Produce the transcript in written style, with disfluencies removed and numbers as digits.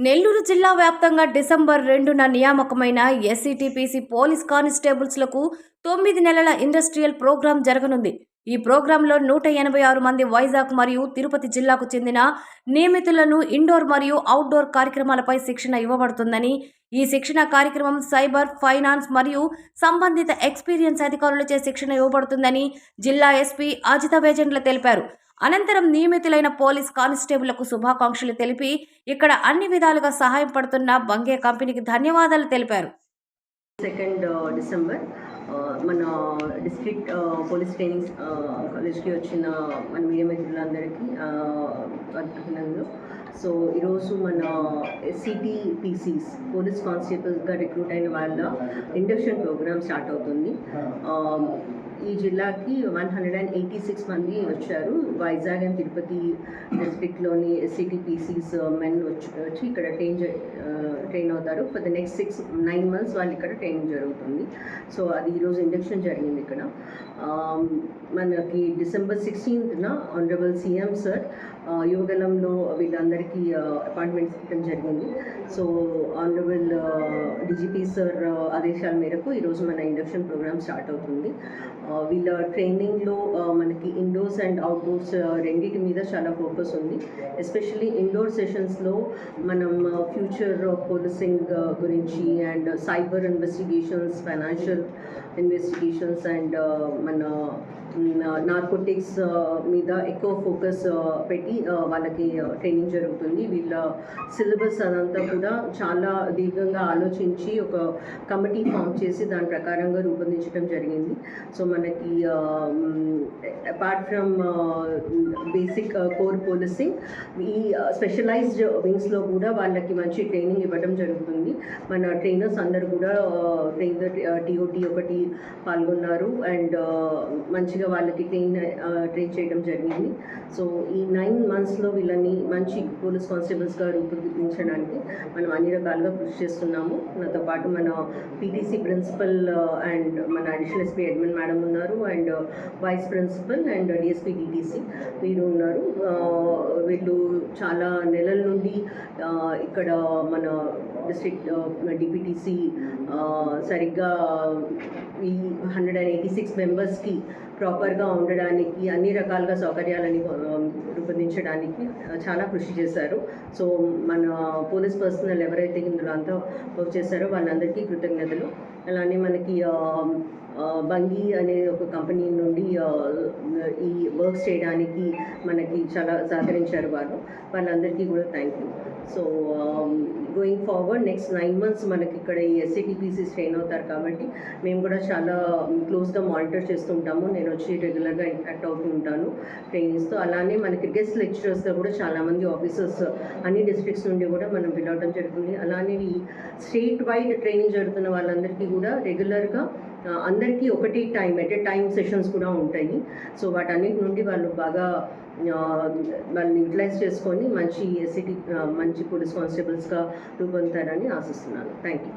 నెల్లూరు జిల్లా వ్యాప్తంగా December 2న నియామకమైన SCTPC police కానిస్టేబుల్స్లకు 9 నెలల ఇండస్ట్రియల్ ప్రోగ్రాం జరగనుంది. ఈ ప్రోగ్రాంలో 186 మంది వైజాగ్ మరియు తిరుపతి జిల్లాకు చెందిన నియమితులను ఇండోర్ మరియు అవుట్డోర్ కార్యక్రమాలపై శిక్షణ ఇవ్వబడుతుందని, ఈ శిక్షణ కార్యక్రమం సైబర్, ఫైనాన్స్ మరియు సంబంధిత ఎక్స్పీరియన్స్ అధికారులచే శిక్షణ ఇవ్వబడుతుందని జిల్లా ఎస్పీ అజిత వేజెండ్ల తెలిపారు. అనంతరం నియమితులైన పోలీస్ కానిస్టేబుళ్లకు శుభాకాంక్షలు తెలిపి ఇక్కడ అన్ని విధాలుగా సహాయం పడుతున్న బంగే కంపెనీకి ధన్యవాదాలు తెలిపారు. 2nd డిసెంబర్ మన డిస్ట్రిక్ట్ పోలీస్ ట్రైనింగ్ కాలేజ్కి వచ్చిన మన మీడియా మిత్రులందరికీ అభినందనలు. సో ఈరోజు మన ఎస్సీటీపీసీస్ పోలీస్ కానిస్టేబుల్గా రిక్రూట్ అయిన వాళ్ళ ఇండక్షన్ ప్రోగ్రామ్ స్టార్ట్ అవుతుంది. ఈ జిల్లాకి 186 మంది వచ్చారు. వైజాగ్ అండ్ తిరుపతి డిస్ట్రిక్ట్లోని ఎస్సీటీపీసీస్ మెన్ వచ్చి ఇక్కడ ట్రైన్ అవుతారు. ఫర్ ద నెక్స్ట్ 9 months వాళ్ళు ఇక్కడ ట్రైనింగ్ జరుగుతుంది. సో అది ఈరోజు ఇండక్షన్ జరిగింది ఇక్కడ. మనకి డిసెంబర్ 16న ఆనరబుల్ సీఎం సార్ యువగలంలో వీళ్ళందరికీ అపాయింట్మెంట్స్ ఇవ్వడం జరిగింది. సో ఆనరబుల్ డీజీపీ సార్ ఆదేశాల మేరకు ఈరోజు మన ఇండక్షన్ ప్రోగ్రామ్ స్టార్ట్ అవుతుంది. వీళ్ళ ట్రైనింగ్లో మనకి ఇండోర్స్ అండ్ అవుట్డోర్స్ రెండింటి మీద చాలా ఫోకస్ ఉంది. ఎస్పెషల్లీ ఇండోర్ సెషన్స్లో మనం ఫ్యూచర్ ఆఫ్ పోలీసింగ్ గురించి and cyber investigations, financial investigations and మన నార్కోటిక్స్ మీద ఎక్కువ ఫోకస్ పెట్టి వాళ్ళకి ట్రైనింగ్ జరుగుతుంది. వీళ్ళ సిలబస్ అదంతా కూడా చాలా దీర్ఘంగా ఆలోచించి ఒక కమిటీ ఫామ్ చేసి దాని ప్రకారంగా రూపొందించడం జరిగింది. సో మనకి apart from basic core policing ఈ స్పెషలైజ్డ్ వింగ్స్లో కూడా వాళ్ళకి మంచి ట్రైనింగ్ ఇవ్వడం జరుగుతుంది. మన ట్రైనర్స్ అందరూ కూడా ట్రైనర్ టీఓటీ ఒకటి పాల్గొన్నారు అండ్ మంచిగా వాళ్ళకి ట్రైన్ చేయడం జరిగింది. సో ఈ 9 monthsలో వీళ్ళని మంచి పోలీస్ కానిస్టేబుల్స్గా రూపొందించడానికి మనం అన్ని రకాలుగా కృషి చేస్తున్నాము. నాతో పాటు మన పీటీసీ ప్రిన్సిపల్ అండ్ మన అడిషనల్ ఎస్పీ ఎడ్మిన్ మేడం ఉన్నారు and vice principal and DSP DTC వీరు ఉన్నారు. వీళ్ళు చాలా నెలల నుండి ఇక్కడ మన డిస్ట్రిక్ట్ డిపిటిసి సరిగ్గా ఈ 186 మెంబర్స్కి ప్రాపర్గా ఉండడానికి అన్ని రకాలుగా సౌకర్యాలని రూపొందించడానికి చాలా కృషి చేశారు. సో మన పోలీస్ పర్సనల్ ఎవరైతే ఇందులో అంతా వర్క్ చేశారో వాళ్ళందరికీ కృతజ్ఞతలు. అలానే మనకి బంగి అనే ఒక కంపెనీ నుండి ఈ వర్క్స్ చేయడానికి మనకి చాలా సహకరించారు వాళ్ళందరికీ కూడా thank you. So going forward next 9 months మనకి ఇక్కడ ఈ ఎస్సీటీపీసీస్ ట్రైన్ అవుతారు కాబట్టి మేము కూడా చాలా క్లోజ్గా మానిటర్ చేస్తుంటాము. నేను వచ్చి రెగ్యులర్గా ఇంటరాక్ట్ అవుతూ ఉంటాను ట్రైనింగ్స్తో. అలానే మనకి గెస్ట్ లెక్చరర్స్గా కూడా చాలామంది ఆఫీసర్స్ అన్ని డిస్ట్రిక్ట్స్ నుండి కూడా మనం పిలవడం జరుగుతుంది. అలానే ఈ స్టేట్ వైడ్ ట్రైనింగ్ జరుగుతున్న వాళ్ళందరికీ కూడా రెగ్యులర్గా అందరికీ ఒకటి టైం సెషన్స్ కూడా ఉంటాయి. సో వాటన్నిటి నుండి వాళ్ళు బాగా వాళ్ళని యూటిలైజ్ చేసుకొని మంచి పోలీస్ కానిస్టేబుల్స్గా రూపొందుతారని ఆశిస్తున్నాను. Thank you.